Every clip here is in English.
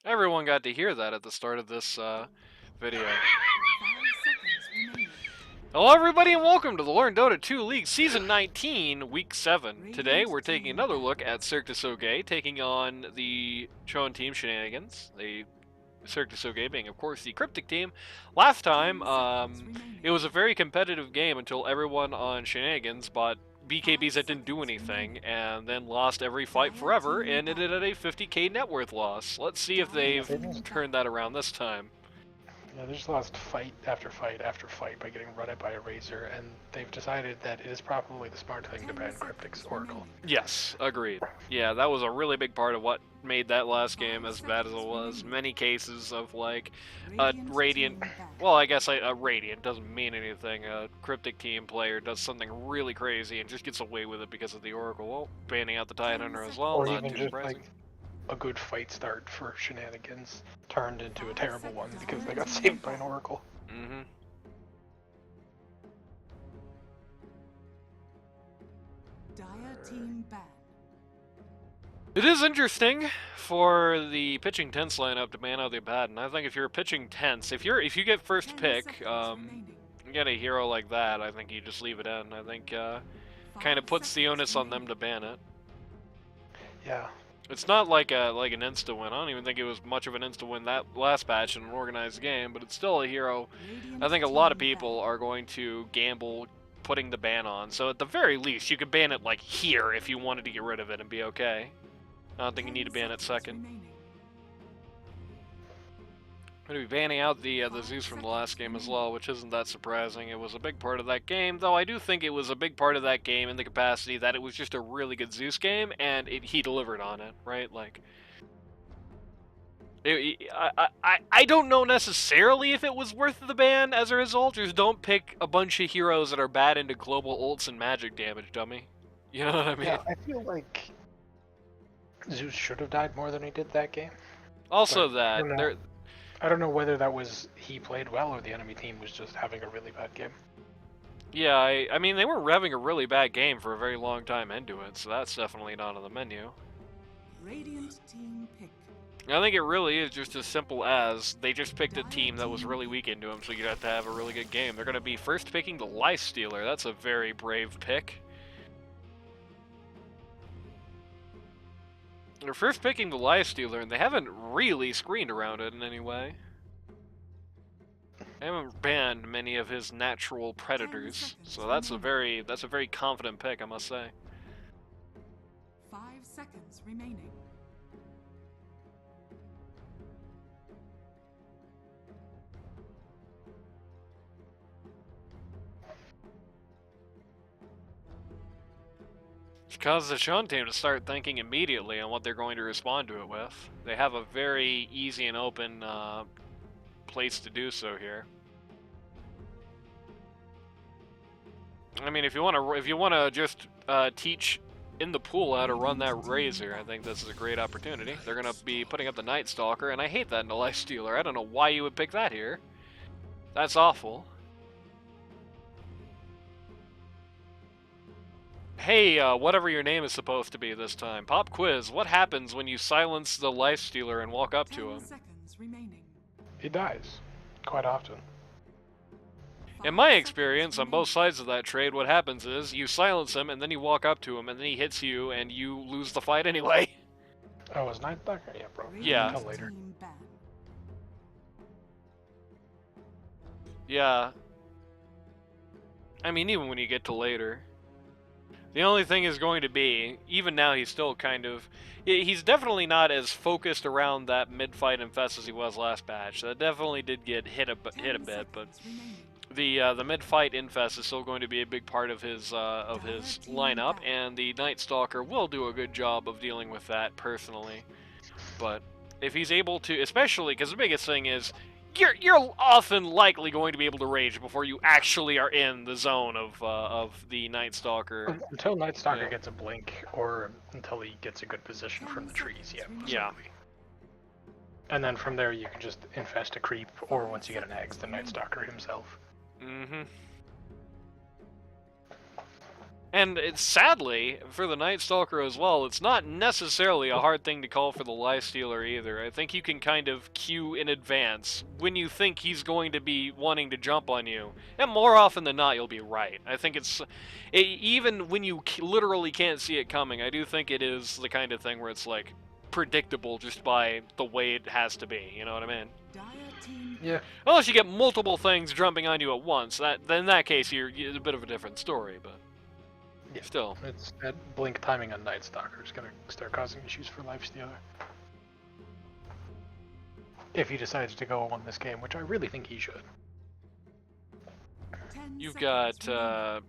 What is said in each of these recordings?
Everyone got to hear that at the start of this video. 5 seconds remaining. Hello everybody and welcome to the Learn Dota 2 League Season 19, Week 7. Today we're taking another look at Cirque to SoGay, taking on the Chon team Shenanigans. The Cirque to SoGay being, of course, the Cryptic team. Last time, it was a very competitive game until everyone on Shenanigans bought BKBs that didn't do anything, and then lost every fight forever, and ended at a 50k net worth loss. Let's see if they've turned that around this time. Yeah, they just lost fight after fight after fight by getting run at by a Razor, and they've decided that it is probably the smart thing to ban Cryptic's Oracle. Yes, agreed. Yeah, that was a really big part of what made that last game as bad as it was. Many cases of, like, a Radiant... Well, I guess a Radiant doesn't mean anything. A Cryptic team player does something really crazy and just gets away with it because of the Oracle. Well, banning out the Tidehunter as well, Or not even too just, surprising. like, a good fight start for Shenanigans turned into a terrible one because they got saved by an Oracle. Mm-hmm. Dire team ban. It is interesting for the pitching tense lineup to ban out the Abaddon. I think if you're pitching tense, if you get first pick, you get a hero like that, I think you just leave it in. I think kind of puts the onus on them to ban it. Yeah. It's not like an insta win. I don't even think it was much of an insta win that last patch in an organized game, but it's still a hero. I think a lot of people are going to gamble putting the ban on. So at the very least, you could ban it like here if you wanted to get rid of it and be okay. I don't think you need to ban it second. I'm going to be banning out the Zeus from the last game as well, which isn't that surprising. It was a big part of that game, though I do think it was a big part of that game in the capacity that it was just a really good Zeus game, and he delivered on it, right? Like, I don't know necessarily if it was worth the ban as a result. Just don't pick a bunch of heroes that are bad into global ults and magic damage, dummy. You know what I mean? Yeah, I feel like Zeus should have died more than he did that game. Also, But I don't know whether that was he played well or the enemy team was just having a really bad game. Yeah, I mean, they were having a really bad game for a very long time into it, so that's definitely not on the menu. Radiant team pick. I think it really is just as simple as they just picked a team that was really weak into him, so you'd have to have a really good game. They're going to be first picking the Lifestealer. That's a very brave pick. They're first picking the Lifestealer, and they haven't really screened around it in any way. They haven't banned many of his natural predators, so that's a very confident pick, I must say. 5 seconds remaining. Which causes the Chon team to start thinking immediately on what they're going to respond to it with. They have a very easy and open place to do so here. I mean, if you want to just teach in the pool how to run that Razor, I think this is a great opportunity. They're gonna be putting up the Night Stalker, and I hate that in a Lifestealer. I don't know why you would pick that here. That's awful. Hey, whatever your name is supposed to be this time, pop quiz. What happens when you silence the Lifestealer and walk up to him? 10 seconds remaining. He dies quite often. In my experience, on both sides of that trade, what happens is you silence him, and then you walk up to him, and then he hits you, and you lose the fight anyway. Oh, was Night Stalker? Yeah, bro. Yeah. Until later. Team ban. Yeah. I mean, even when you get to later. The only thing is going to be, even now he's still kind of... He's definitely not as focused around that mid-fight infest as he was last batch. That definitely did get hit a bit, but the mid-fight infest is still going to be a big part of his lineup, and the Night Stalker will do a good job of dealing with that personally. But if he's able to, especially because the biggest thing is, you're often likely going to be able to rage before you actually are in the zone of the Night Stalker. Until Night Stalker gets a blink, or until he gets a good position from the trees, yeah. Yeah. And then from there you can just infest a creep, or once you get an eggs, the Night Stalker himself. Mm-hmm. And it's, sadly, for the Night Stalker as well, it's not necessarily a hard thing to call for the Lifestealer either. I think you can kind of cue in advance when you think he's going to be wanting to jump on you. And more often than not, you'll be right. I think even when you literally can't see it coming, I do think it is the kind of thing where it's like predictable just by the way it has to be, you know what I mean? Dire team Yeah. Unless you get multiple things jumping on you at once, then in that case, it's a bit of a different story, but... Yeah. Still. It's that blink timing on Night Stalker is going to start causing issues for Lifestealer. If he decides to go on this game, which I really think he should. 10 You've seconds got remaining.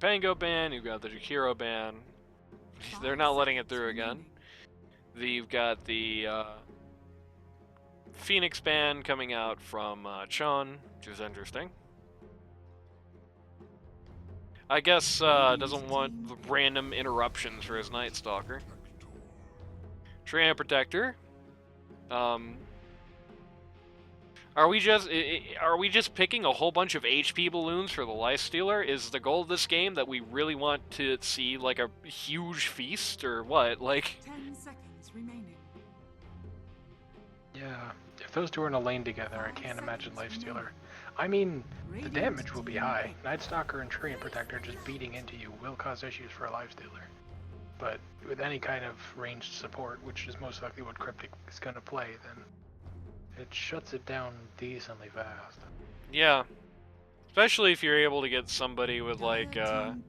Pango ban, you've got the Jakiro ban. They're 5 not letting it seconds through again. remaining. You've got the Phoenix ban coming out from Chon, which is interesting. I guess doesn't want the random interruptions for his Night Stalker. Treant Protector. Are we just picking a whole bunch of HP balloons for the Lifestealer? Is the goal of this game that we really want to see like a huge feast or what? Like 10 seconds remaining. Yeah. If those two are in a lane together, I can't imagine Lifestealer. I mean, the damage will be high. Night Stalker and Treant Protector just beating into you will cause issues for a Lifestealer. But with any kind of ranged support, which is most likely what Cryptic is going to play, then it shuts it down decently fast. yeah. Especially if you're able to get somebody with Dire team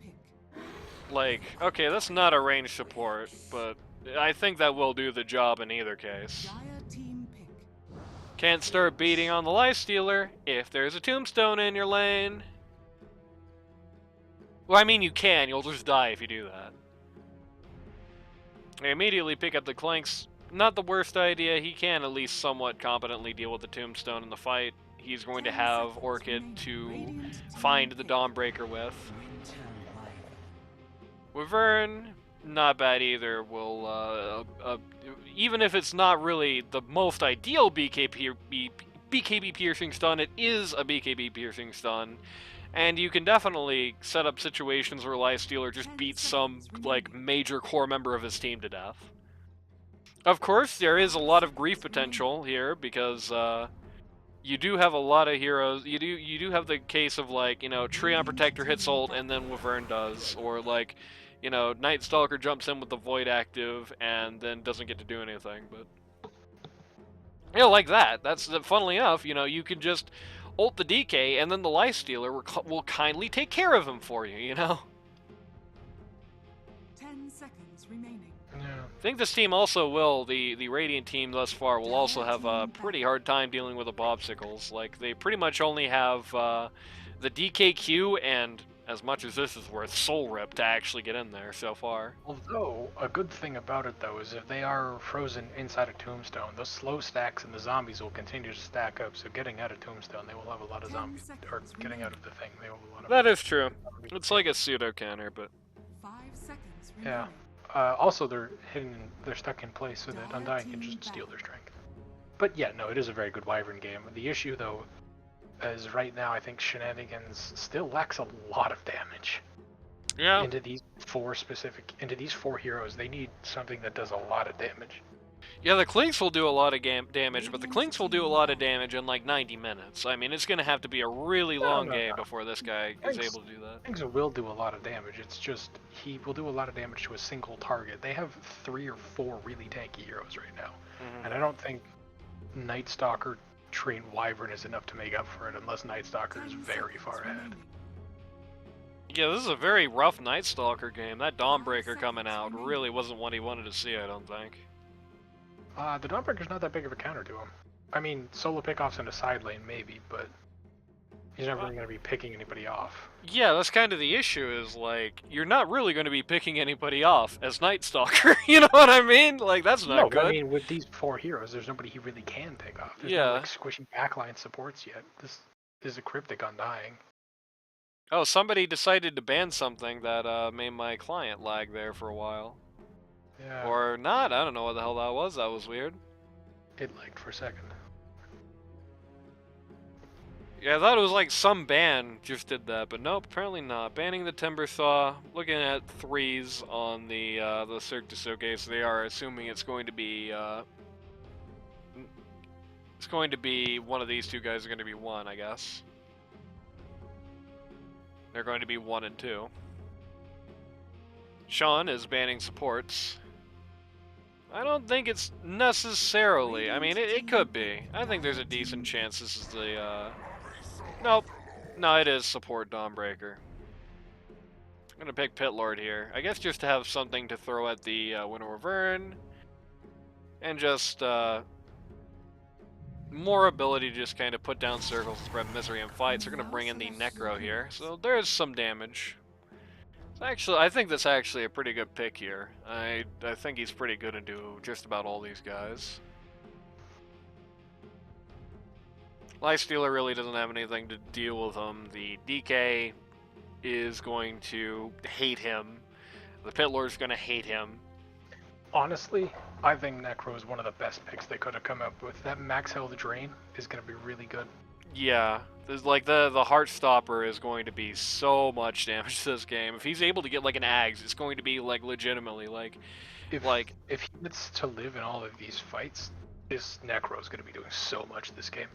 pick. okay, that's not a range support, but I think that will do the job in either case. Dire team pick. Can't start beating on the Lifestealer if there's a tombstone in your lane. Well, I mean, you can. You'll just die if you do that. I immediately pick up the Clanks. Not the worst idea. He can at least somewhat competently deal with the tombstone in the fight. He's going to 10 have seconds Orchid remaining. to Radiant team find the pick. Dawnbreaker with. Wyvern, not bad either. Will even if it's not really the most ideal BKB piercing stun, it is a BKB piercing stun, and you can definitely set up situations where Lifestealer just beats some like major core member of his team to death. Of course, there is a lot of grief potential here because you do have a lot of heroes. You do have the case of like, you know, Treant Protector hits ult and then Wyvern does, or like, you know, Night Stalker jumps in with the Void active and then doesn't get to do anything. But you know, like that. That's funnily enough, you know, you can just ult the DK and then the Lifestealer will kindly take care of him for you. You know. 10 seconds remaining. Yeah. I think this team also will, the Radiant team thus far, will also have a pretty hard time dealing with the Bobsicles. Like, they pretty much only have the DKQ and, as much as this is worth, Soul Rip to actually get in there so far. Although, a good thing about it though is if they are frozen inside a tombstone, those slow stacks and the zombies will continue to stack up, so getting out of tombstone, they will have a lot of 10 zombies, or seconds getting out remaining. of the thing, they will have a lot of That is true. zombies. It's like a pseudo counter, but 5 seconds Yeah. remaining. Also, they're they're stuck in place so that Undying can just steal their strength. But yeah, no, it is a very good Wyvern game. The issue, though, is right now I think Shenanigans still lacks a lot of damage. yeah. Into these four heroes, they need something that does a lot of damage. Yeah, the Clinks will do a lot of damage, but the Clinks will do a lot of damage in like 90 minutes. I mean, it's going to have to be a really long game before this guy is able to do that. Things will do a lot of damage. It's just he will do a lot of damage to a single target. They have 3 or 4 really tanky heroes right now, and I don't think Night Stalker trained Wyvern is enough to make up for it unless Night Stalker is 10 very far seconds ahead. remaining. Yeah, this is a very rough Night Stalker game. That Dawnbreaker coming out really wasn't what he wanted to see, I don't think. The Dawnbreaker's not that big of a counter to him. I mean, solo pickoffs in a side lane maybe, but he's never going to be picking anybody off. Yeah, that's kind of the issue, is like, you're not really going to be picking anybody off as Night Stalker, you know what I mean? Like, that's not good. I mean, with these 4 heroes, there's nobody he really can pick off. There's Yeah. no, like, squishy backline supports yet. This is a Cryptic Undying. Oh, somebody decided to ban something that made my client lag there for a while. Yeah, Or not, I don't know what the hell that was. That was weird. it lagged for a second. Yeah, I thought it was like some ban just did that, but nope, apparently not. Banning the Timber Saw, looking at 3s on the Cirque du SoGay, so they are assuming it's going to be one of these two guys are going to be 1, I guess. They're going to be 1 and 2. Chon is banning supports. I don't think it's necessarily. I mean, it could be. I think there's a decent chance this is the, Nope. No, it is support Dawnbreaker. I'm gonna pick Pit Lord here. I guess just to have something to throw at the Winter Wyvern. And just, more ability to just kind of put down circles, spread misery in fights. We're gonna bring in the Necro here. So there's some damage. Actually, I think that's actually a pretty good pick here. I think he's pretty good into just about all these guys. Lifestealer really doesn't have anything to deal with him. The DK is going to hate him. The Pit Lord's going to hate him. Honestly, I think Necro is one of the best picks they could have come up with. That max health drain is going to be really good. Yeah, there's like the Heartstopper is going to be so much damage to this game. If he's able to get like an Ags, it's going to be like legitimately like if he gets to live in all of these fights, this Necro is going to be doing so much this game.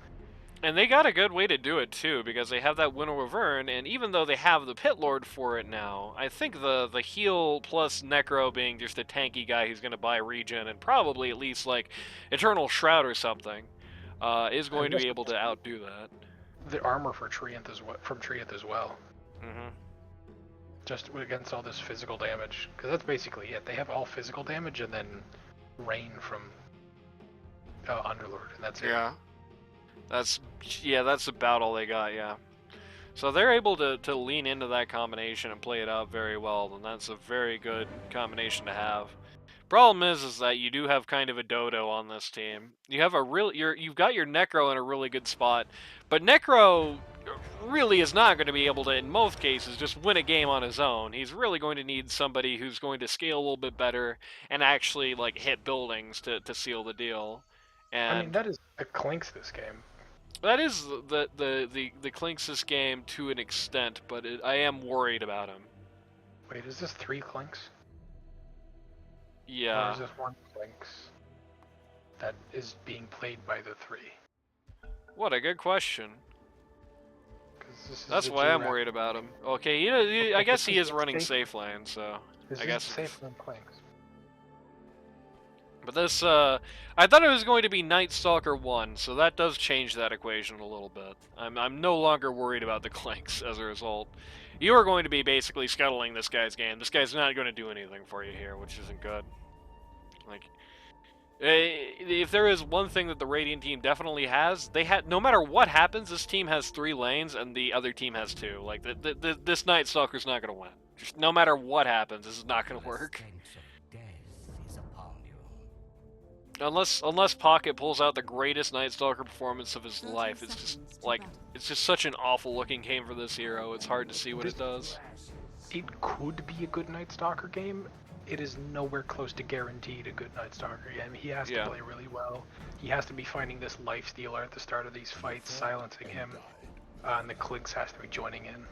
And they got a good way to do it too, because they have that Winter Wyvern, and even though they have the Pit Lord for it now, I think the heal plus Necro being just a tanky guy who's going to buy regen and probably at least like Eternal Shroud or something, is going to be able to outdo that. The armor for Treant from Treant as well. Mm-hmm. Just against all this physical damage, because that's basically it. They have all physical damage and then rain from Underlord, and that's it. Yeah. That's about all they got, yeah. So they're able to lean into that combination and play it out very well, and that's a very good combination to have. Problem is that you do have kind of a dodo on this team. You have you've got your Necro in a really good spot, but Necro really is not going to be able to, in most cases, just win a game on his own. He's really going to need somebody who's going to scale a little bit better and actually like hit buildings to seal the deal. And I mean, that is the Clinks this game. That is the Clinks' game to an extent, but I am worried about him. Wait, is this 3 Clinks? Yeah. Or is this 1 Clinks that is being played by the 3? What a good question. This is That's why I'm worried about him. Okay, I guess he is running safe lane, so I guess safe lane Clinks. But this, I thought it was going to be Night Stalker 1, so that does change that equation a little bit. I'm no longer worried about the Clinks as a result. You are going to be basically scuttling this guy's game. This guy's not going to do anything for you here, which isn't good. Like, if there is one thing that the Radiant team definitely has, no matter what happens, this team has 3 lanes and the other team has 2. Like, this Night Stalker's not going to win. Just no matter what happens, this is not going to work. Unless Pocket pulls out the greatest Night Stalker performance of his life, it's just such an awful looking game for this hero. It's hard to see what it does. It could be a good Night Stalker game. It is nowhere close to guaranteed a good Night Stalker game. He has to play really well. He has to be finding this life stealer at the start of these fights, silencing him, and the Clinks has to be joining in.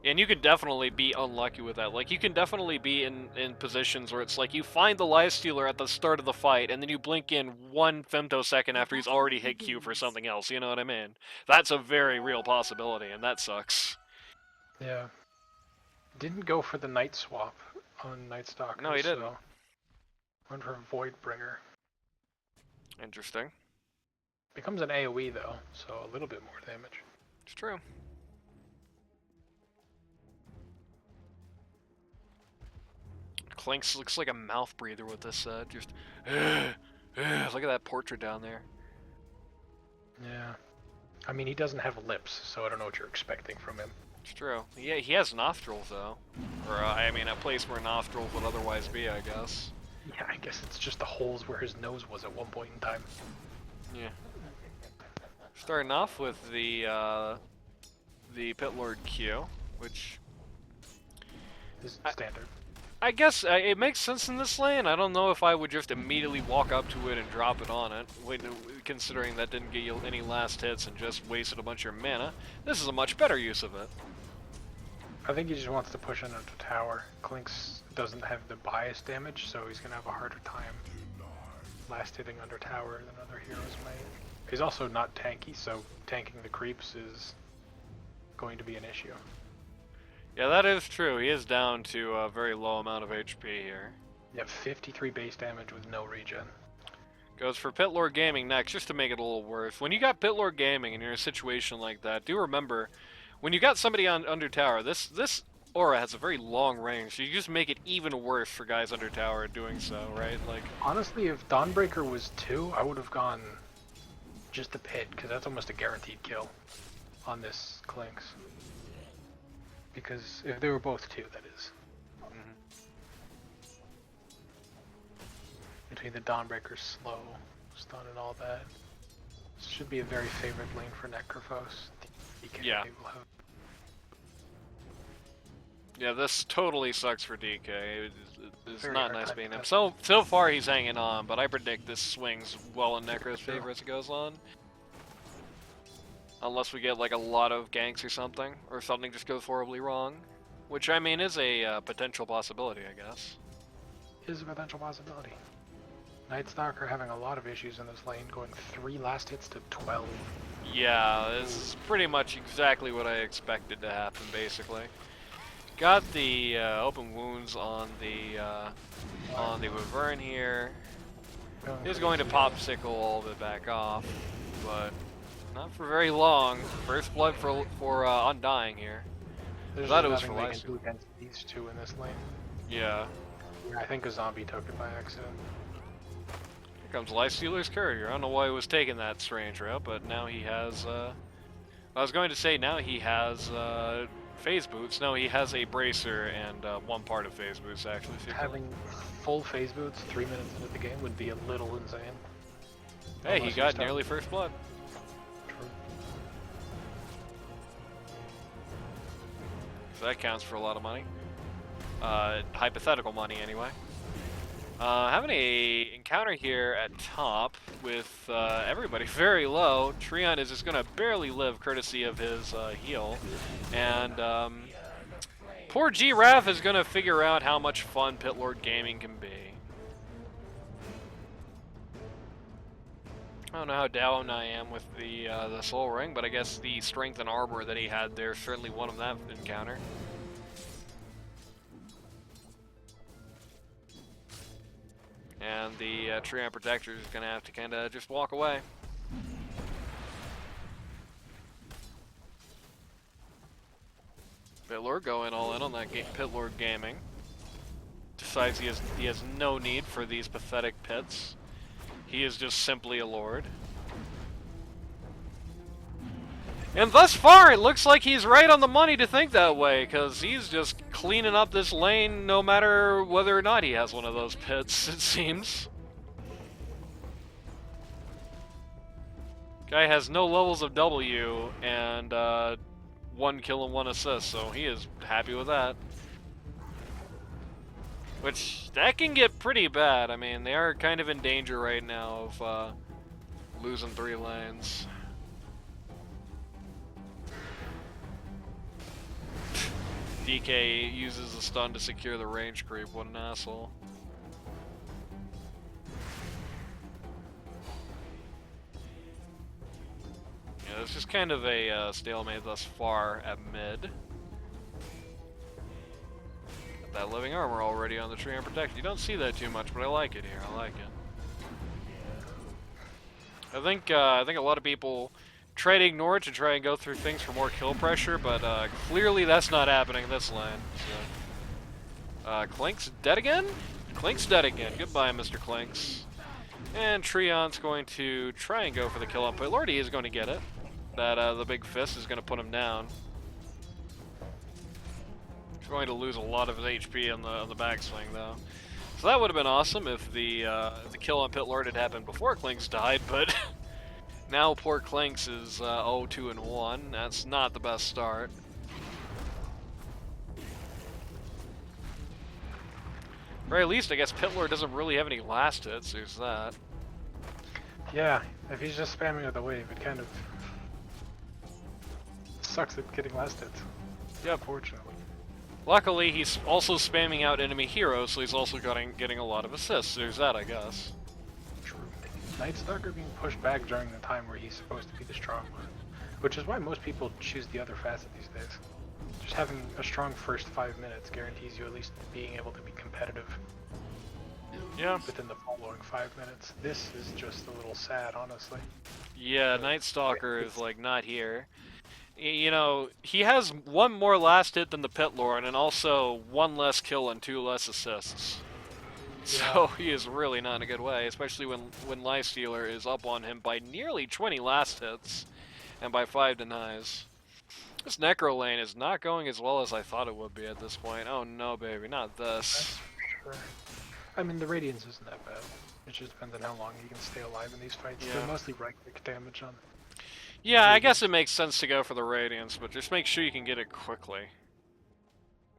And you could definitely be unlucky with that. Like, you can definitely be in positions where it's like you find the Lifestealer at the start of the fight, and then you blink in 1 femtosecond after he's already hit Q for something else, you know what I mean? That's a very real possibility, and that sucks. Yeah. Didn't go for the Night Swap on Night Stalker. No, he didn't. So went for Voidbringer. Interesting. Becomes an AoE, though, so a little bit more damage. It's true. Clinks looks like a mouth breather with this just look at that portrait down there. Yeah. I mean, he doesn't have lips, so I don't know what you're expecting from him. It's true. Yeah, he has nostrils though. Or I mean, a place where nostrils would otherwise be, I guess. Yeah, I guess it's just the holes where his nose was at one point in time. Yeah. Starting off with the Pit Lord Q, which is standard. I guess it makes sense in this lane. I don't know if I would just immediately walk up to it and drop it on it, considering that didn't get you any last hits and just wasted a bunch of your mana. This is a much better use of it. I think he just wants to push into the tower. Clinkz doesn't have the bias damage, so he's gonna have a harder time last hitting under tower than other heroes might. He's also not tanky, so tanking the creeps is going to be an issue. Yeah, that is true. He is down to a very low amount of HP here. You have 53 base damage with no regen. Goes for Pitlord Gaming next, just to make it a little worse. When you got Pitlord Gaming and you're in a situation like that, do remember, when you got somebody on under tower, this aura has a very long range, so you just make it even worse for guys under tower doing so, right? Like, honestly, if Dawnbreaker was 2, I would have gone just the pit, because that's almost a guaranteed kill on this Clinkz. Because if they were both 2, that is. Between the Dawnbreaker's slow, stun and all that. This should be a very favored lane for Necrophos. Yeah. Yeah, this totally sucks for DK. It's not nice being him. So far he's hanging on, but I predict this swings well in Necro's favor as it goes on. Unless we get like a lot of ganks or something just goes horribly wrong. Which, I mean, is a potential possibility, I guess. Is a potential possibility. Nightstalker having a lot of issues in this lane, going 3 last hits to 12. Yeah, this is pretty much exactly what I expected to happen, basically. Got the open wounds on the Wyvern here. He's going to popsicle all of it back off, but not for very long. First blood for Undying here. There's that it was nothing for they can do against these 2 in this lane. Yeah. I think a zombie took it by accident. Here comes Lifestealer's Courier. I don't know why he was taking that strange route, but now he has, I was going to say now he has, phase boots. No, he has a bracer and, one part of phase boots, actually. Having full phase boots 3 minutes into the game would be a little insane. Hey, he got nearly first blood. True. So that counts for a lot of money. Hypothetical money, anyway. Having a encounter here at top with everybody very low. Treant is just gonna barely live courtesy of his heal. And poor Giraffe is gonna figure out how much fun Pitlord Gaming can be. I don't know how down I am with the Soul Ring, but I guess the strength and armor that he had there certainly won him that encounter. And the Treant Protector is going to have to kind of just walk away. Pitlord going all in on that Pitlord Gaming. Decides he has no need for these pathetic pits. He is just simply a lord. And thus far, it looks like he's right on the money to think that way, because he's just cleaning up this lane no matter whether or not he has one of those pits, it seems. Guy has no levels of W and 1 kill and 1 assist, so he is happy with that. Which, that can get pretty bad. I mean, they are kind of in danger right now of losing 3 lanes. DK uses the stun to secure the range creep. What an asshole. Yeah, it's just kind of a stalemate thus far at mid. Got that living armor already on the Treant Protector. You don't see that too much, but I like it here. I like it. I think a lot of people try to ignore it to try and go through things for more kill pressure, but clearly that's not happening this lane. So. Clinkz dead again? Clinkz dead again. Goodbye, Mr. Clinkz. And Treant's going to try and go for the kill on Pitlord. He is going to get it. That the big fist is going to put him down. He's going to lose a lot of his HP on the backswing, though. So that would have been awesome if the kill on Pitlord had happened before Clinkz died, but now poor Clinkz is 0-2-1. That's not the best start. Or at least, I guess Pitlord doesn't really have any last hits, there's that. Yeah, if he's just spamming with the wave, it kind of sucks at getting last hits. Yep. Unfortunately. Luckily, he's also spamming out enemy heroes, so he's also getting a lot of assists. There's that, I guess. True. Night Stalker being pushed back during the time where he's supposed to be the strong one, which is why most people choose the other facet these days. Just having a strong first 5 minutes guarantees you at least being able to be competitive. Yeah. Within the following 5 minutes. This is just a little sad, honestly. Yeah, Night Stalker is, like, not here. You know, he has one more last hit than the Pitlord, and also one less kill and 2 less assists. So he is really not in a good way, especially when Lifestealer is up on him by nearly 20 last hits, and by 5 denies. This Necro lane is not going as well as I thought it would be at this point. Oh no, baby, not this. Sure. I mean, the Radiance isn't that bad. It just depends on how long you can stay alive in these fights. Yeah. They're mostly right-click damage on. Yeah, I guess it makes sense to go for the Radiance, but just make sure you can get it quickly.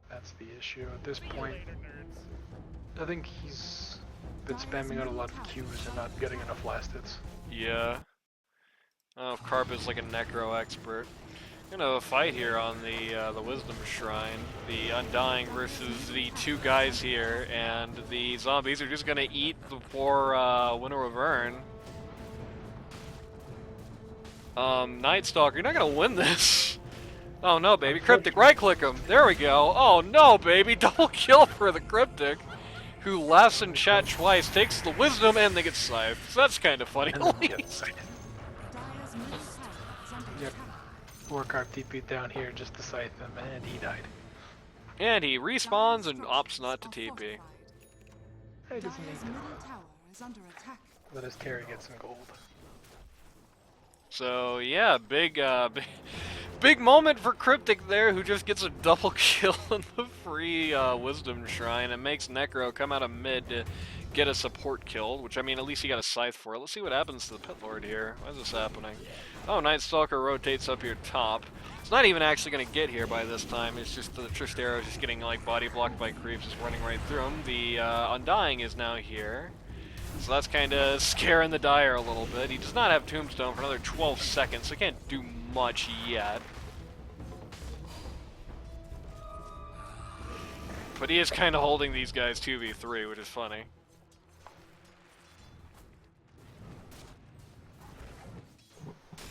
That's the issue. At this point, I think he's been spamming out a lot of Qs and not getting enough last hits. Yeah. Oh, Carp is like a Necro expert. Gonna have a fight here on the Wisdom Shrine. The Undying versus the 2 guys here, and the zombies are just gonna eat the poor Winter Wyvern. Night Stalker, you're not gonna win this. Oh no, baby, Cryptic, right-click him. There we go. Oh no, baby, double kill for the Cryptic, who laughs in chat twice, takes the Wisdom, and they get scythed. So that's kind of funny. Yep. Warcarp TP'd down here just to scythe him, and he died. And he respawns and opts not to TP. He doesn't need to. Let us carry get some gold. So yeah, big moment for Cryptic there, who just gets a double kill in the free Wisdom Shrine and makes Necro come out of mid to get a support kill, which I mean at least he got a scythe for it. Let's see what happens to the Pitlord here. Why is this happening? Oh, Night Stalker rotates up here top. It's not even actually going to get here by this time. It's just the Tristero is just getting like body blocked by creeps, just running right through him. The Undying is now here. So that's kind of scaring the Dire a little bit. He does not have Tombstone for another 12 seconds, so he can't do much yet. But he is kind of holding these guys 2v3, which is funny.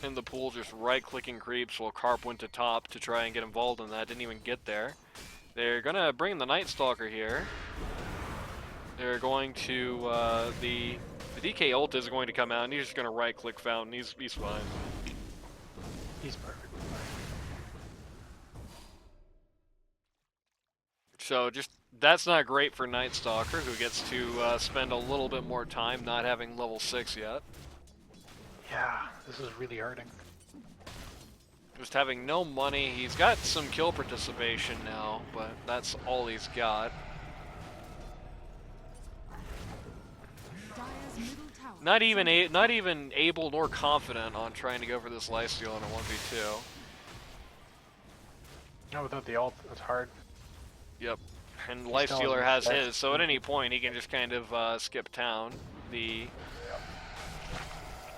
In the pool, just right-clicking creeps while Carp went to top to try and get involved in that. Didn't even get there. They're gonna bring the Night Stalker here. They're going to, the DK ult is going to come out, and he's just going to right-click Fountain. He's fine. He's perfectly fine. So just, that's not great for Night Stalker, who gets to spend a little bit more time not having level 6 yet. Yeah, this is really hurting. Just having no money. He's got some kill participation now, but that's all he's got. Not even able nor confident on trying to go for this lifesteal in a 1v2. No, without the ult, it's hard. Yep. And lifestealer has his, so at any point he can just kind of skip town. The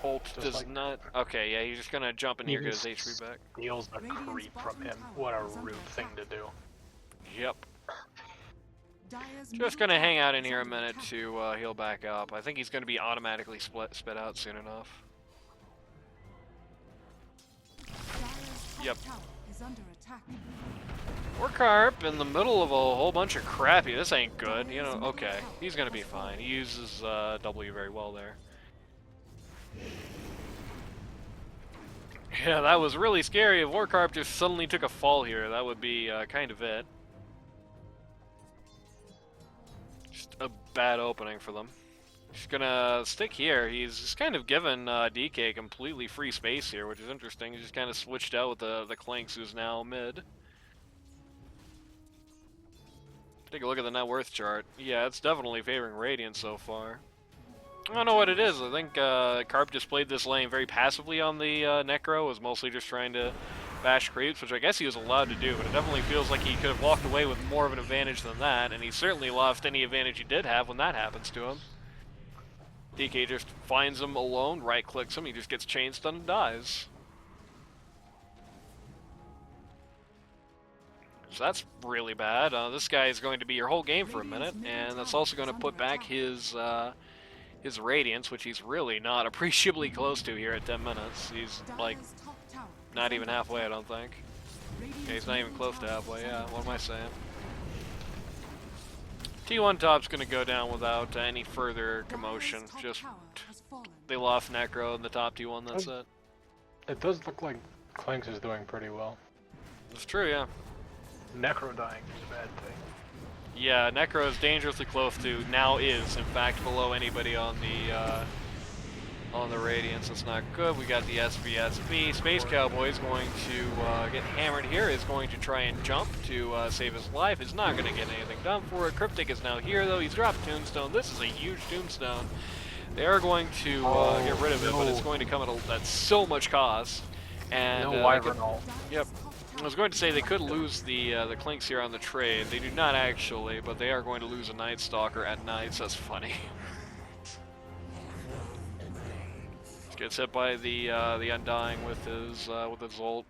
ult does like not. Okay, yeah, he's just gonna jump in here and get his HP back. Steals the creep from him. What a rude thing to do. Yep. Just gonna hang out in here a minute to heal back up. I think he's gonna be automatically spit out soon enough. Yep. Or Carp in the middle of a whole bunch of crappy. This ain't good. You know, okay. He's gonna be fine. He uses W very well there. Yeah, that was really scary. If Warcarp just suddenly took a fall here, that would be kind of it. Just a bad opening for them. He's gonna stick here. He's just kind of given DK completely free space here, which is interesting. He's just kind of switched out with the Clanks, who's now mid. Take a look at the net worth chart. Yeah, it's definitely favoring Radiant so far. I don't know what it is. I think Carp just played this lane very passively on the Necro, was mostly just trying to bash creeps, which I guess he was allowed to do, but it definitely feels like he could have walked away with more of an advantage than that, and he certainly lost any advantage he did have when that happens to him. DK just finds him alone, right-clicks him, he just gets chain stunned and dies. So that's really bad. This guy is going to be your whole game for a minute, and that's also going to put back his Radiance, which he's really not appreciably close to here at 10 minutes. He's, like, not even halfway, I don't think. Yeah, he's not even close to halfway, yeah, what am I saying? T1 top's going to go down without any further commotion. Just, they lost Necro in the top T1, that's it. It does look like Clanks is doing pretty well. It's true, yeah. Necro dying is a bad thing. Yeah, Necro is dangerously close to, now is, in fact, below anybody on the Radiance. That's not good. We got the SVSB. Space Cowboy is going to get hammered here, is going to try and jump to save his life. Is not going to get anything done for it. Cryptic is now here, though. He's dropped Tombstone. This is a huge Tombstone. They are going to get rid of it, but it's going to come at so much cost. And, no Wyvern ult. Yep. I was going to say they could lose the Clinks here on the trade. They do not actually, but they are going to lose a Night Stalker at night, so that's funny. Gets hit by the Undying with his ult.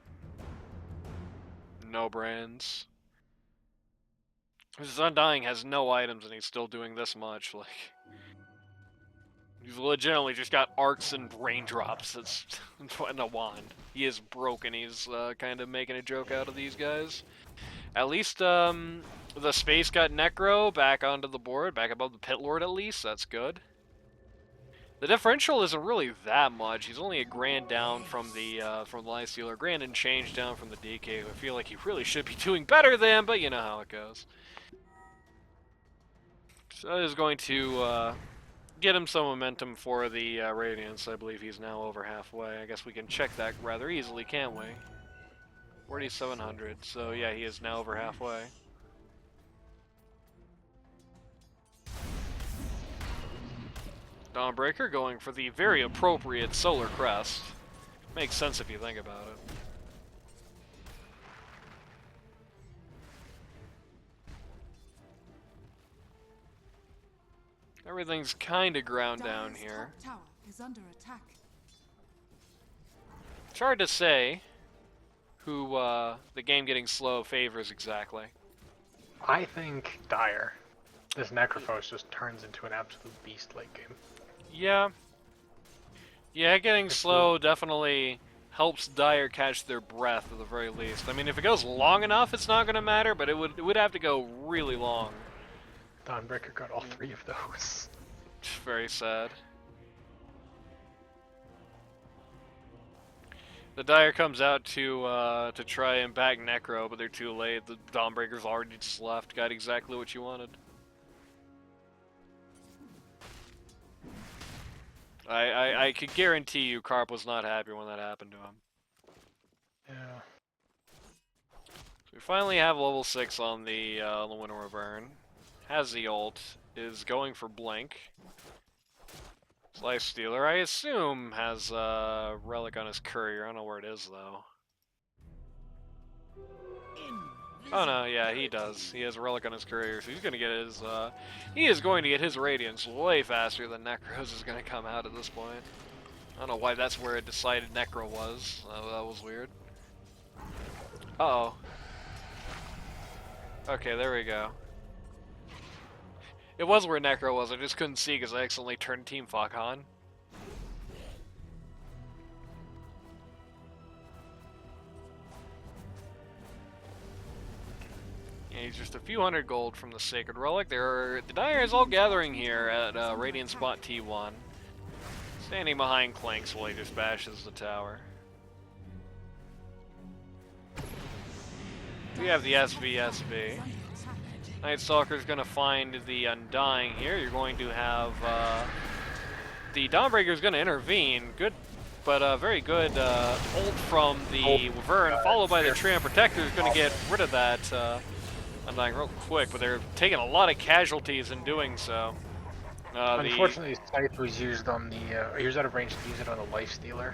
No brands. His Undying has no items and he's still doing this much. Like, he's legitimately just got arcs and raindrops. It's in a wand. He is broken. He's kind of making a joke out of these guys. At least the space got Necro back onto the board, back above the Pit Lord at least. That's good. The differential isn't really that much. He's only a grand down from the Lifestealer, grand and change down from the DK, who I feel like he really should be doing better than, but you know how it goes. So that is going to get him some momentum for the Radiance. I believe he's now over halfway. I guess we can check that rather easily, can't we? 4,700. So yeah, he is now over halfway. Dawnbreaker going for the very appropriate Solar Crest. Makes sense if you think about it. Everything's kind of ground down here. It's hard to say who the game getting slow favors exactly. I think Dire. This Necrophos just turns into an absolute beast late game. Yeah. Yeah, getting slow definitely helps Dire catch their breath at the very least. I mean, if it goes long enough, it's not going to matter, but it would have to go really long. Dawnbreaker got all three of those. Very sad. The Dire comes out to try and back Necro, but they're too late. The Dawnbreaker's already just left. Got exactly what you wanted. I could guarantee you Carp was not happy when that happened to him. Yeah. So we finally have level 6 on the Winter Wyvern. Has the ult, is going for Blink. Lifestealer, I assume, has Relic on his courier. I don't know where it is, though. Oh no, yeah, he does. He has a Relic on his courier, so he's gonna get his, he is going to get his Radiance way faster than Necro's is gonna come out at this point. I don't know why that's where it decided Necro was. That was weird. Uh-oh. Okay, there we go. It was where Necro was, I just couldn't see because I accidentally turned Team Fog on. Yeah, he's just a few hundred gold from the Sacred Relic. The Dire is all gathering here at Radiant Spot T1. Standing behind Clanks while he just bashes the tower. We have the SVSB. Night Stalker's going to find the Undying here. You're going to have the Dawnbreaker's going to intervene. Good, but very good ult from the Wyvern, followed by the Treant Protector is going to get rid of that Undying real quick, but they're taking a lot of casualties in doing so. Unfortunately, Scythe was used on the he was out of range to use it on the Lifestealer.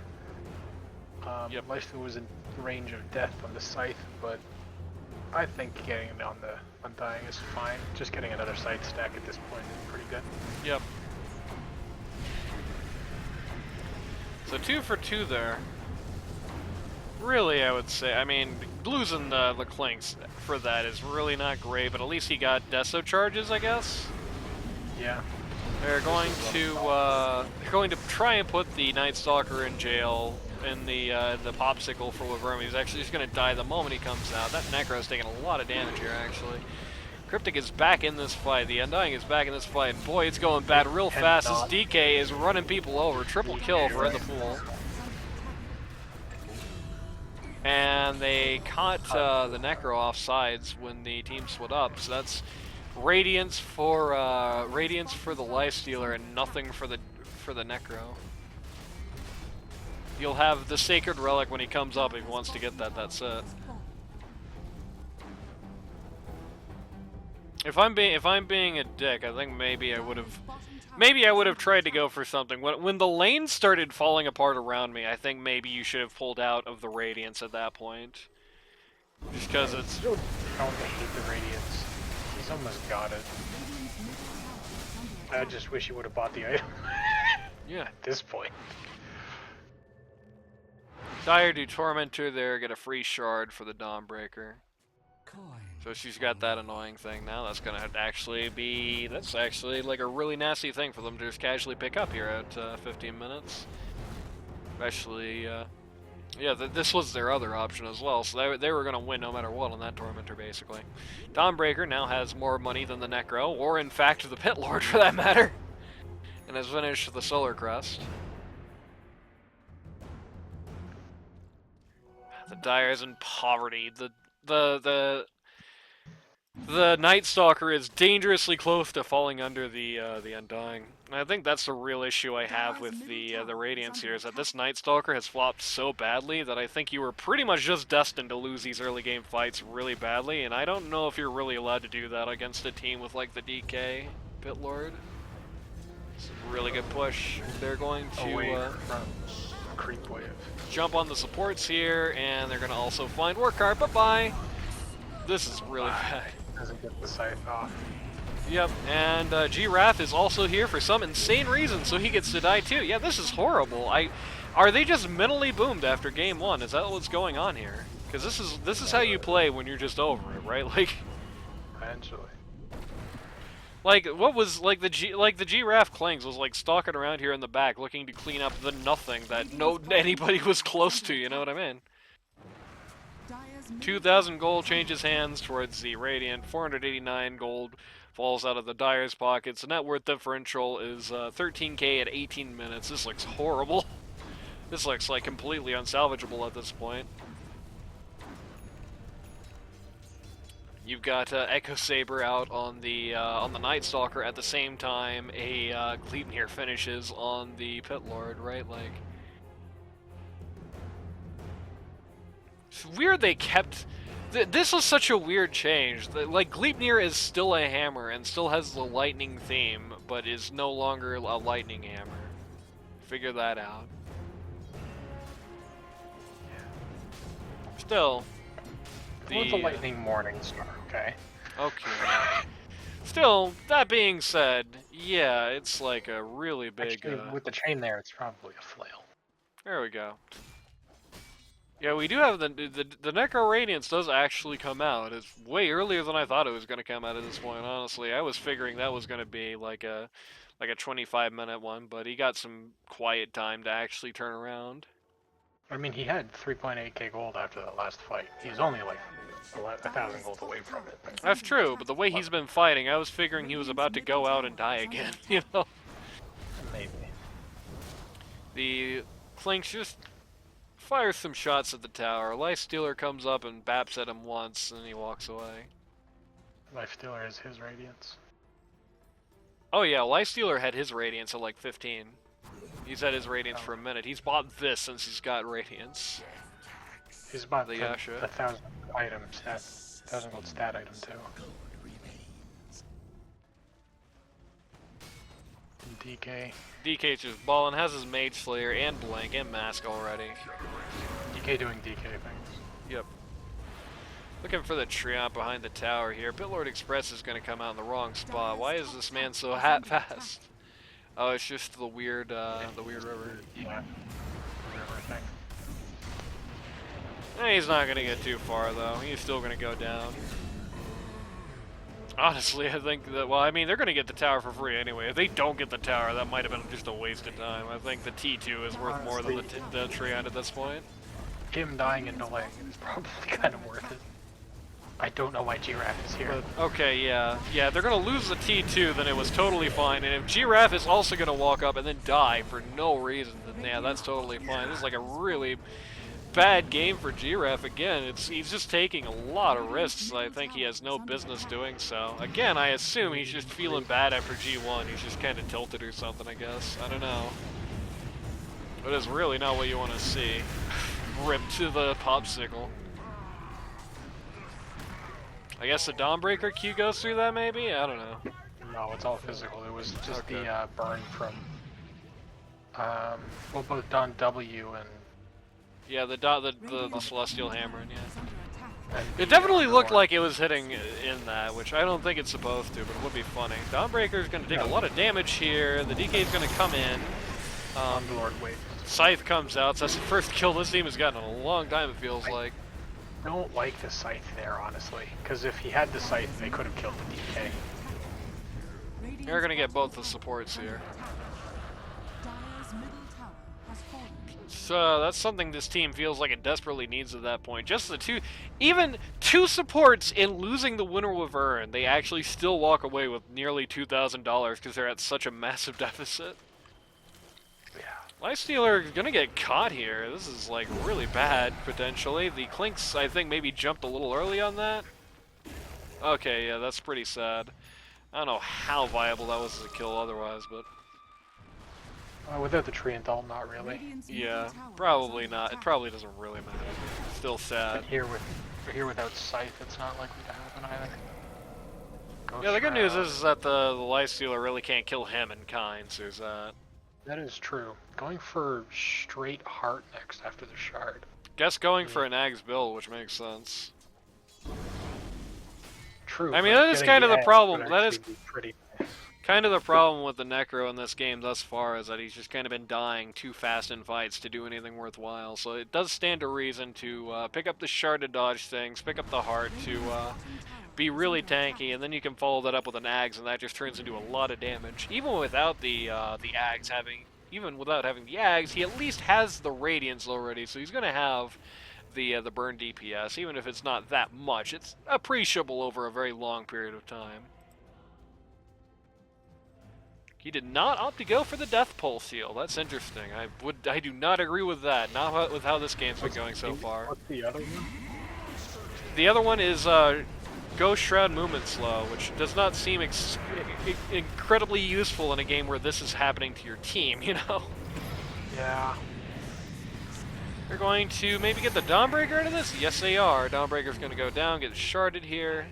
Yep. Lifestealer was in range of death on the scythe, but I think getting it on the Undying is fine. Just getting another scythe stack at this point is pretty good. Yep. So 2 for 2 there. Really, I would say. I mean, losing the clinks for that is really not great, but at least he got Deso charges, I guess. Yeah. They're going to try and put the Night Stalker in jail in the popsicle for Laverme. He's actually just going to die the moment he comes out. That Necro's taking a lot of damage here, actually. Cryptic is back in this fight. The Undying is back in this fight. And boy, it's going bad real fast as DK is running people over. Triple kill for In the Pool. And they caught the Necro off sides when the team split up. So that's Radiance for the Lifestealer and nothing for the Necro. You'll have the Sacred Relic when he comes up if he wants to get that. That's it. If I'm being a dick, I think maybe I would have tried to go for something. When the lanes started falling apart around me, I think maybe you should have pulled out of the Radiance at that point. Just because it's... I don't hate the Radiance. He's almost got it. I just wish he would have bought the item. Yeah. At this point. Dire do Tormentor there, get a free shard for the Dawnbreaker. So she's got that annoying thing now. That's gonna actually be... That's actually like a really nasty thing for them to just casually pick up here at 15 minutes. Especially, yeah, this was their other option as well, so they were gonna win no matter what on that Tormentor, basically. Dawnbreaker now has more money than the Necro, or in fact the Pit Lord for that matter, and has finished the Solar Crest. The Dire's in poverty. The Night Stalker is dangerously close to falling under the Undying. And I think that's the real issue I have with the Radiance here, is that this Night Stalker has flopped so badly that I think you were pretty much just destined to lose these early game fights really badly, and I don't know if you're really allowed to do that against a team with like the DK Pit Lord. It's a really good push. They're going to Creep wave. Jump on the supports here, and they're going to also find Work Card. Bye-bye! This is really bad. Doesn't get the scythe off. Yep, and G-Wrath is also here for some insane reason, so he gets to die too. Yeah, this is horrible. Are they just mentally boomed after game 1? Is that what's going on here? Because this is how you play when you're just over it, right? Like, eventually. Like what was like the G-Wrath Clings was like stalking around here in the back, looking to clean up the nothing that anybody was close to. You know what I mean? 2,000 gold changes hands towards the Radiant. 489 gold falls out of the Dire's pockets. The net worth differential is 13k at 18 minutes. This looks horrible. This looks like completely unsalvageable at this point. You've got Echo Saber out on the Night Stalker at the same time a Gleipnir finishes on the Pit Lord, right? Like, it's weird they kept. This was such a weird change. Like, Gleipnir is still a hammer and still has the lightning theme, but is no longer a lightning hammer. Figure that out. Still. With the lightning morning star, okay? Okay. Still, that being said, yeah, it's like a really big... Actually, with the chain there, it's probably a flail. There we go. Yeah, we do have the Necro Radiance does actually come out. It's way earlier than I thought it was going to come out at this point, honestly. I was figuring that was going to be like a 25-minute one, but he got some quiet time to actually turn around. I mean, he had 3.8k gold after that last fight. He's only like 1,000 gold away from it. That's true, but the way he's been fighting, I was figuring he was about to go out and die again, you know? Maybe. The Clinks just fires some shots at the tower. Lifestealer comes up and baps at him once, and he walks away. Lifestealer is his Radiance. Oh yeah, Lifestealer had his Radiance at like 15. He's had his Radiance for a minute. He's bought this since he's got Radiance. He's bought the the 1,000 item stat, 1,000 gold stat item too. DK's just balling, has his Mage Slayer and Blink and Mask already. DK doing DK things. Yep. Looking for the Treant behind the tower here. Bitlord Express is going to come out in the wrong spot. Why is this man so fast? Oh, it's just the weird river. Yeah. River thing. He's not going to get too far, though. He's still going to go down. Honestly, I think that, well, I mean, they're going to get the tower for free anyway. If they don't get the tower, that might have been just a waste of time. I think the T2 is worth more than the Treant at this point. Him dying and delaying is probably kind of worth it. I don't know why Giraffe is here. But, okay, yeah. Yeah, they're going to lose the T2, then it was totally fine. And if Giraffe is also going to walk up and then die for no reason, then yeah, that's totally fine. This is like a really bad game for Giraffe again. He's just taking a lot of risks. I think he has no business doing so. Again, I assume he's just feeling bad after G1. He's just kind of tilted or something, I guess. I don't know. But it's really not what you want to see. Ripped to the popsicle. I guess the Dawnbreaker Q goes through that, maybe? I don't know. No, it's all physical. It was just the burn from, well, both Dawn W and... Yeah, the Celestial Hammer, yeah. It definitely looked like it was hitting in that, which I don't think it's supposed to, but it would be funny. Dawnbreaker's going to take a lot of damage here. The DK's going to come in. Scythe comes out, so that's the first kill this team has gotten in a long time, it feels like. I don't like the Scythe there, honestly, because if he had the Scythe, they could have killed the DK. You're going to get both the supports here. So that's something this team feels like it desperately needs at that point. Just the two, even two supports in losing the Winter Wyvern, they actually still walk away with nearly $2,000 because they're at such a massive deficit. Lifestealer is gonna get caught here. This is like really bad, potentially. The Clinks, I think, maybe jumped a little early on that. Okay, yeah, that's pretty sad. I don't know how viable that was as a kill otherwise, but... without the Treant ult, not really. Yeah, probably not. It probably doesn't really matter. Still sad. But here without Scythe, it's not likely to happen either. Yeah, the good news is that the Lifestealer really can't kill him in kind, so there's that. That is true. Going for straight heart next after the shard. Guess going for an Ag's build, which makes sense. True. I mean, that is kind of the problem. That is pretty nice. kind of the problem with the Necro in this game thus far, is that he's just kind of been dying too fast in fights to do anything worthwhile. So it does stand to reason to pick up the shard to dodge things, pick up the heart to be really tanky, and then you can follow that up with an Ags, and that just turns into a lot of damage. Even without the Ags having, even without having the Ags, he at least has the Radiance already, so he's gonna have the burn DPS, even if it's not that much. It's appreciable over a very long period of time. He did not opt to go for the Death Pulse heal. That's interesting. I do not agree with that. Not with how this game's been going so far. What's the other one? The other one is Ghost Shroud Movement Slow, which does not seem incredibly useful in a game where this is happening to your team, you know? Yeah. They're going to maybe get the Dawnbreaker into this? Yes, they are. Dawnbreaker's going to go down, get sharded here.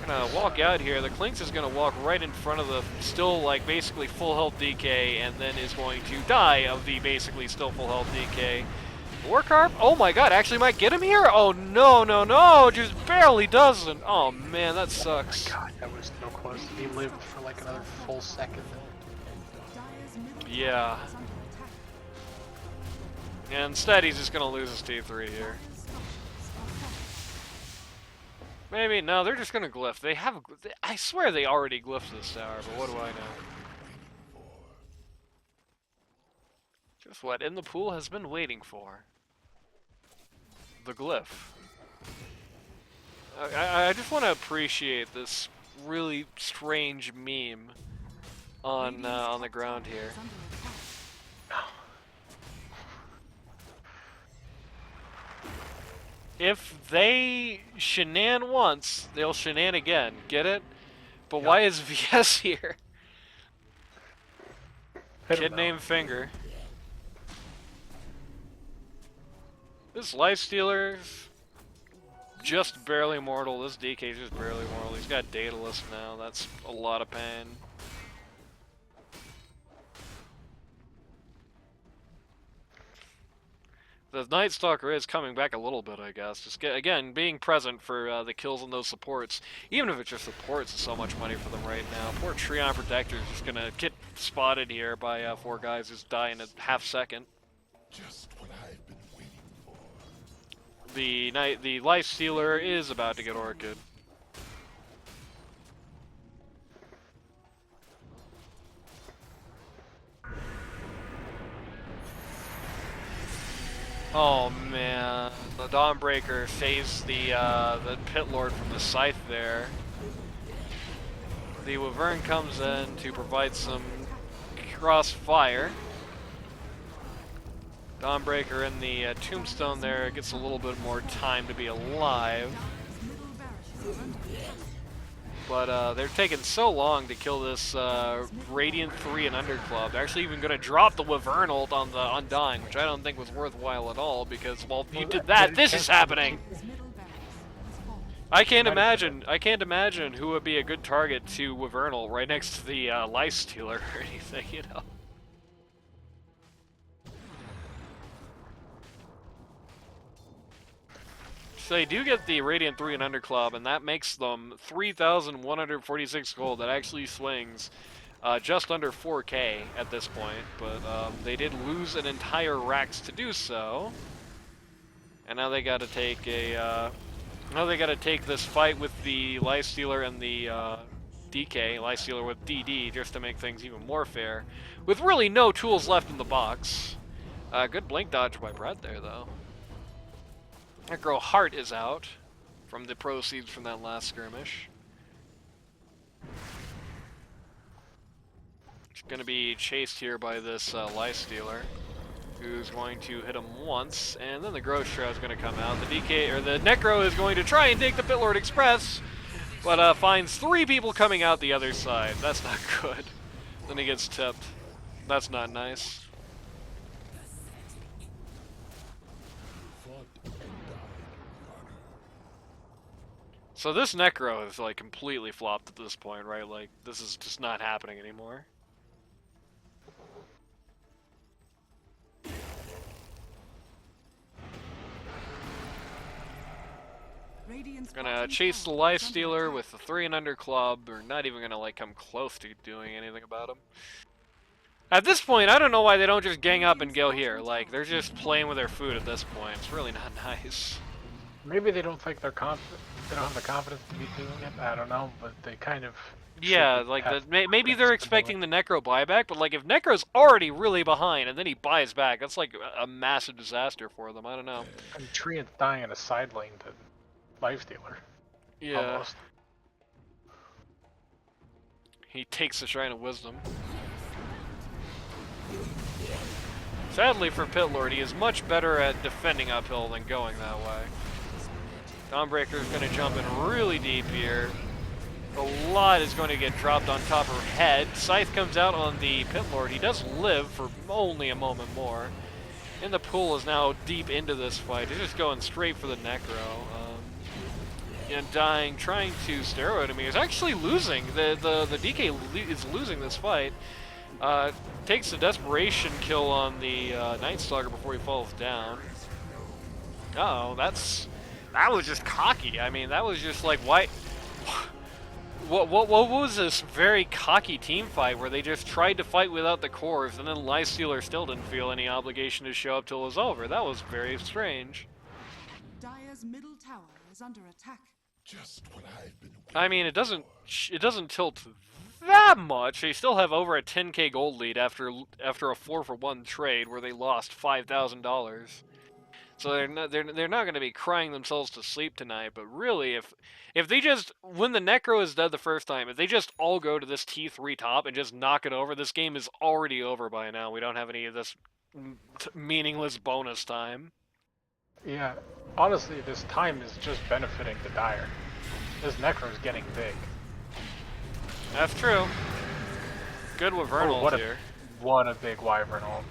They're going to walk out here. The Clinks is going to walk right in front of the still, like, basically full health DK, and then is going to die of the basically still full health DK. Warcarp? Oh my god, actually might get him here? Oh no, no, no, just barely doesn't. Oh man, that sucks. Oh my god, that was so close. He lived for like another full second. Yeah. And instead, he's just gonna lose his T3 here. Maybe, no, they're just gonna glyph. They have, I swear they already glyphed this tower, but what do I know? Just what In the Pool has been waiting for. The glyph. I just want to appreciate this really strange meme on the ground here. If they shenan once, they'll shenan again. Get it? But why is VS here? Kid named Finger. This Lifestealer's just barely mortal. This DK's just barely mortal. He's got Daedalus now. That's a lot of pain. The Night Stalker is coming back a little bit, I guess. Just again, being present for the kills on those supports. Even if it's just supports, is so much money for them right now. Poor Treon Protector is just gonna get spotted here by 4 guys who's die in a half second. Just what I've been waiting for. The Life Stealer is about to get Orchid. Oh man, the Dawnbreaker saves the Pit Lord from the Scythe there. The Wyvern comes in to provide some cross fire. Dawnbreaker in the Tombstone there gets a little bit more time to be alive. But they're taking so long to kill this Radiant 3 and Under Club. They're actually even going to drop the Wyvern ult on the Undying, which I don't think was worthwhile at all, because, well, you did that, this is happening! I can't imagine who would be a good target to Wyvern ult right next to the Lifestealer or anything, you know? So they do get the Radiant 3 and Under Club, and that makes them 3,146 gold. That actually swings just under 4K at this point, but they did lose an entire Rax to do so. And now they got to take this fight with the Lifestealer and the DK, Lifestealer with DD, just to make things even more fair, with really no tools left in the box. Good blink dodge by Brett there, though. Necro Heart is out from the proceeds from that last skirmish. It's going to be chased here by this Lifestealer, who's going to hit him once, and then the Growth Shroud is going to come out. The DK or the Necro is going to try and take the Pitlord Express, but finds 3 people coming out the other side. That's not good. Then he gets tipped. That's not nice. So this Necro is like completely flopped at this point, right? Like, this is just not happening anymore. Gonna chase the Lifestealer with the 3 and Under Club. We're not even gonna like come close to doing anything about him. At this point, I don't know why they don't just gang up and go here. Like, they're just playing with their food at this point. It's really not nice. Maybe they don't think they're confident. They don't have the confidence to be doing it. I don't know, but they kind of. Yeah, like maybe they're expecting the Necro buyback, but like if Necro's already really behind and then he buys back, that's like a massive disaster for them. I don't know. And Treant's dying in a side lane to Lifestealer. Yeah. Almost. He takes the Shrine of Wisdom. Sadly for Pitlord, he is much better at defending uphill than going that way. Dawnbreaker is going to jump in really deep here. A lot is going to get dropped on top of her head. Scythe comes out on the Pitlord. He does live for only a moment more. And the pool is now deep into this fight. He's just going straight for the Necro. And dying, trying to steroid him. He's actually losing. The DK is losing this fight. Takes a desperation kill on the Night Stalker before he falls down. Uh-oh, that was just cocky. I mean, that was just like, why? What was this very cocky team fight where they just tried to fight without the cores, and then Lifestealer still didn't feel any obligation to show up till it was over? That was very strange. Dire's middle tower is under attack. Just what I've been waiting I mean, it doesn't tilt that much. They still have over a 10k gold lead after a 4-for-1 trade where they lost $5,000. So they're not going to be crying themselves to sleep tonight. But really, if they just, when the Necro is dead the first time, if they just all go to this T3 top and just knock it over, this game is already over by now. We don't have any of this meaningless bonus time. Yeah, honestly, this time is just benefiting the Dire. This Necro's getting big. That's true. Good Wyvernal here. What a big Wyvernal.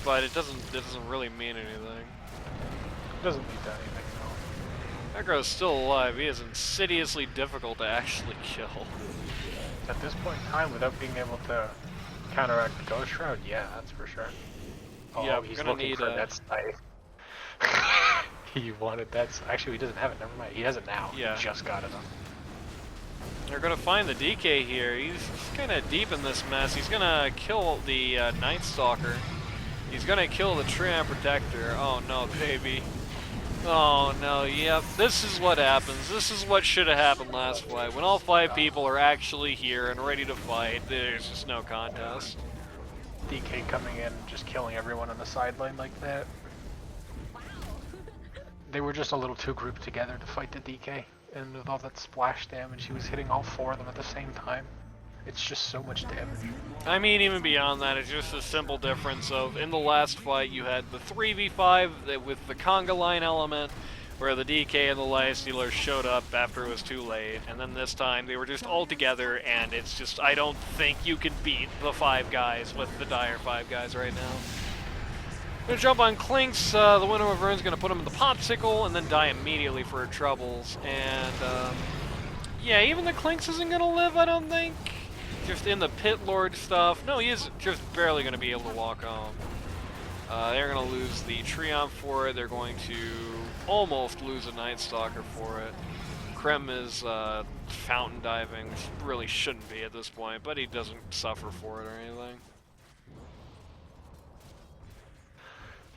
But it doesn't really mean anything. It doesn't mean anything, no. Necro's still alive. He is insidiously difficult to actually kill. At this point in time, without being able to counteract the Ghost Shroud, yeah, that's for sure. Oh, Yeah, he's we're gonna looking need for that Scythe. He wanted that. Actually, he doesn't have it. Never mind. He has it now. Yeah. He just got it. They're gonna find the DK here. He's kind of deep in this mess. He's gonna kill the Night Stalker. He's gonna kill the Treant Protector. Oh no, baby. Oh no, yep. This is what happens. This is what should have happened last fight. When all 5 people are actually here and ready to fight, there's just no contest. DK coming in and just killing everyone on the sideline like that. They were just a little too grouped together to fight the DK. And with all that splash damage, he was hitting all 4 of them at the same time. It's just so much damage. I mean, even beyond that, it's just a simple difference of, in the last fight, you had the 3v5 with the conga line element, where the DK and the Lifestealer showed up after it was too late, and then this time they were just all together, and it's just, I don't think you can beat the 5 guys with the dire 5 guys right now. Gonna jump on Clinks, the winner of Vern's gonna put him in the popsicle, and then die immediately for her troubles, and, yeah, even the Clinks isn't gonna live, I don't think. Just in the Pit Lord stuff. No, he is just barely going to be able to walk home. They're going to lose the Treant for it. They're going to almost lose a Night Stalker for it. Krem is fountain diving, which really shouldn't be at this point, but he doesn't suffer for it or anything.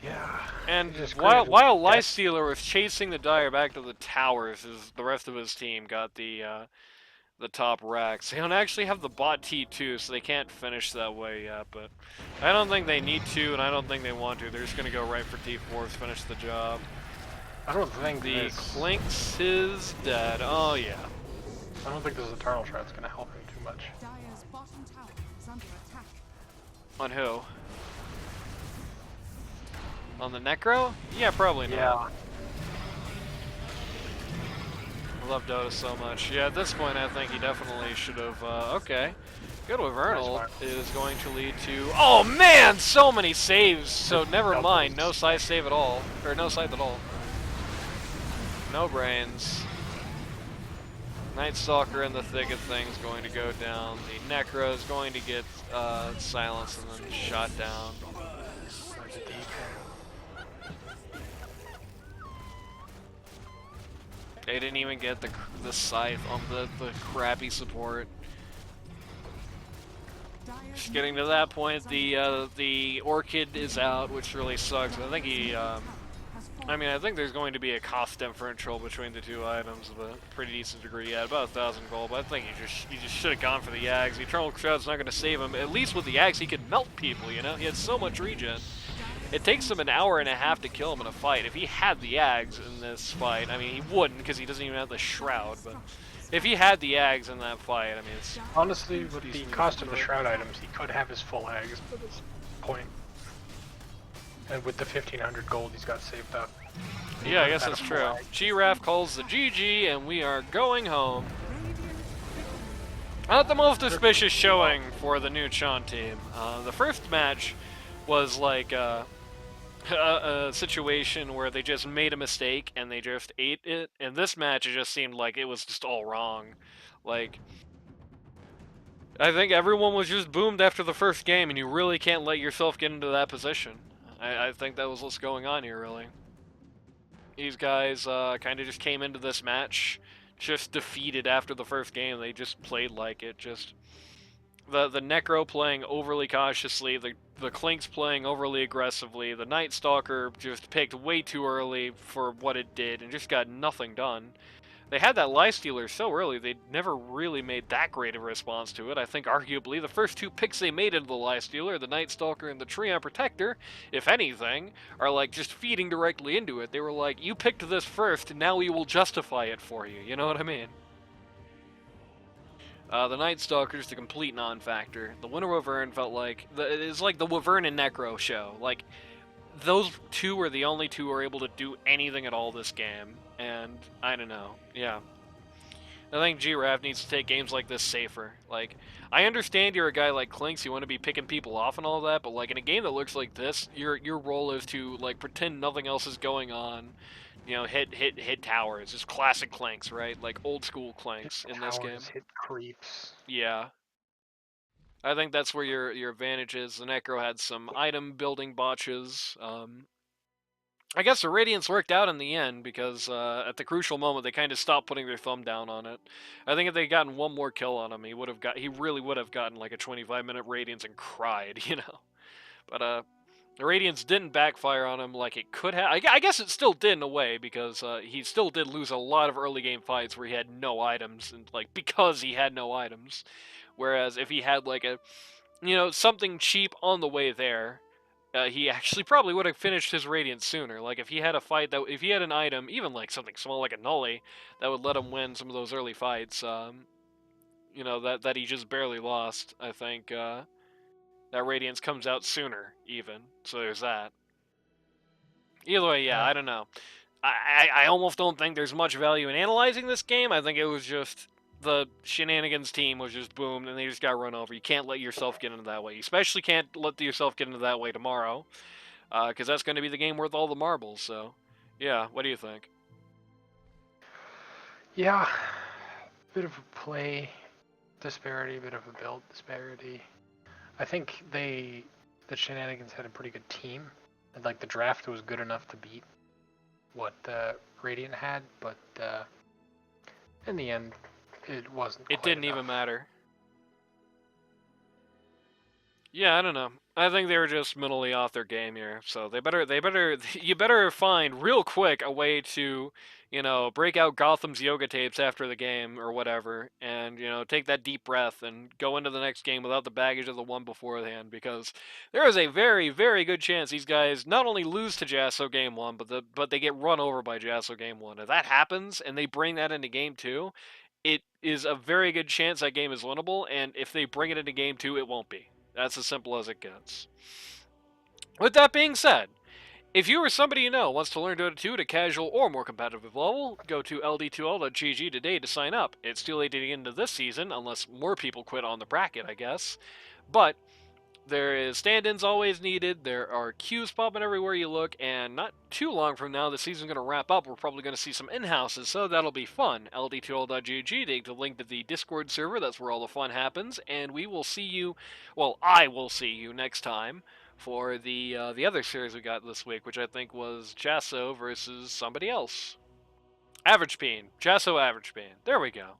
Yeah. And while Lifestealer was chasing the Dire back to the towers, the rest of his team got the top racks. They don't actually have the bot T2, so they can't finish that way yet, but I don't think they need to, and I don't think they want to. They're just going to go right for T4 to finish the job. I don't think the Clinks is dead. Oh, yeah. I don't think this Eternal Shroud's going to help him too much. Dire's bottom tower is under attack. On who? On the Necro? Yeah, probably not. Yeah. I love Dota so much. Yeah, at this point, I think he definitely should have, okay. Good with Vernal is going to lead to... Oh, man! So many saves! So, never mind. No side save at all. Or, no scythe at all. No brains. Night Stalker in the thick of things going to go down. The Necro is going to get silenced and then shot down. They didn't even get the scythe on the crappy support. Just getting to that point, the Orchid is out, which really sucks. I think he, I mean, I think there's going to be a cost differential between the 2 items of a pretty decent degree. Yeah, about 1,000 gold, but I think he just should have gone for the Yags. The Eternal Shroud's not going to save him. At least with the Yags, he could melt people, you know? He had so much regen. It takes him an hour and a half to kill him in a fight. If he had the Yags in this fight, I mean, he wouldn't because he doesn't even have the Shroud, but if he had the Yags in that fight, I mean, it's... Honestly, with the cost of the Shroud items, he could have his full Yags at this point. And with the 1,500 gold he's got saved up. Yeah, I guess that's true. G-Raf calls the GG, and we are going home. Not the most auspicious showing for the new Chon team. The first match was like a situation where they just made a mistake and they just ate it. And this match, it just seemed like it was just all wrong. Like, I think everyone was just boomed after the first game, and you really can't let yourself get into that position. I think that was what's going on here, really. These guys kind of just came into this match just defeated after the first game. They just played like it. Just the Necro playing overly cautiously, the Clinks playing overly aggressively, the Night Stalker just picked way too early for what it did and just got nothing done. They had that Lifestealer so early, they never really made that great of a response to it. I think arguably the first 2 picks they made into the Lifestealer, the Night Stalker and the Treant Protector, if anything, are like just feeding directly into it. They were like, you picked this first, and now we will justify it for you. You know what I mean? The Night Stalker is a complete non-factor. The Winter Wyvern felt like it's like the Wyvern and Necro show. Like, those 2 were the only 2 who were able to do anything at all this game. And I don't know. Yeah. I think G-Raf needs to take games like this safer. Like, I understand you're a guy like Clinks, you want to be picking people off and all that, but like in a game that looks like this, your role is to like pretend nothing else is going on. You know, hit towers. Just classic Clinks, right? Like old school Clinks in this game. Hit creeps. Yeah. I think that's where your advantage is. The Necro had some item building botches. I guess the Radiance worked out in the end because at the crucial moment they kind of stopped putting their thumb down on it. I think if they'd gotten one more kill on him, he really would have gotten like a 25-minute Radiance and cried, you know. But the Radiance didn't backfire on him like it could have. I guess it still did in a way because he still did lose a lot of early game fights where he had no items and like because he had no items. Whereas if he had like a, you know, something cheap on the way there, he actually probably would have finished his Radiance sooner. Like if he had a fight if he had an item, even like something small like a Nully, that would let him win some of those early fights. You know that he just barely lost. I think that Radiance comes out sooner even. So there's that. Either way, yeah, I don't know. I almost don't think there's much value in analyzing this game. I think it was just the Shenanigans team was just boomed and they just got run over. You can't let yourself get into that way. You especially can't let yourself get into that way tomorrow, because that's going to be the game worth all the marbles. So, yeah, what do you think? Yeah, bit of a play disparity, bit of a build disparity. I think the Shenanigans had a pretty good team, and like the draft was good enough to beat what Radiant had, but in the end, it wasn't. It didn't even matter. Yeah, I don't know. I think they were just mentally off their game here. So you better find real quick a way to, you know, break out Gotham's yoga tapes after the game or whatever, and you know, take that deep breath and go into the next game without the baggage of the one beforehand, because there is a very, very good chance these guys not only lose to Jasso game one, but they get run over by Jasso game one. If that happens and they bring that into game two, it is a very good chance that game is winnable, and if they bring it into game two, it won't be. That's as simple as it gets. With that being said, if you or somebody you know wants to learn Dota 2 at a casual or more competitive level, go to ld2l.gg today to sign up. It's too late to get into this season, unless more people quit on the bracket, I guess. But there is stand-ins always needed, there are queues popping everywhere you look, and not too long from now the season's going to wrap up. We're probably going to see some in-houses, so that'll be fun. ld2l.gg, take the link to the Discord server, that's where all the fun happens, and we will see you, well, I will see you next time for the other series we got this week, which I think was Jasso versus somebody else. Average Peen. Jasso Average Peen. There we go.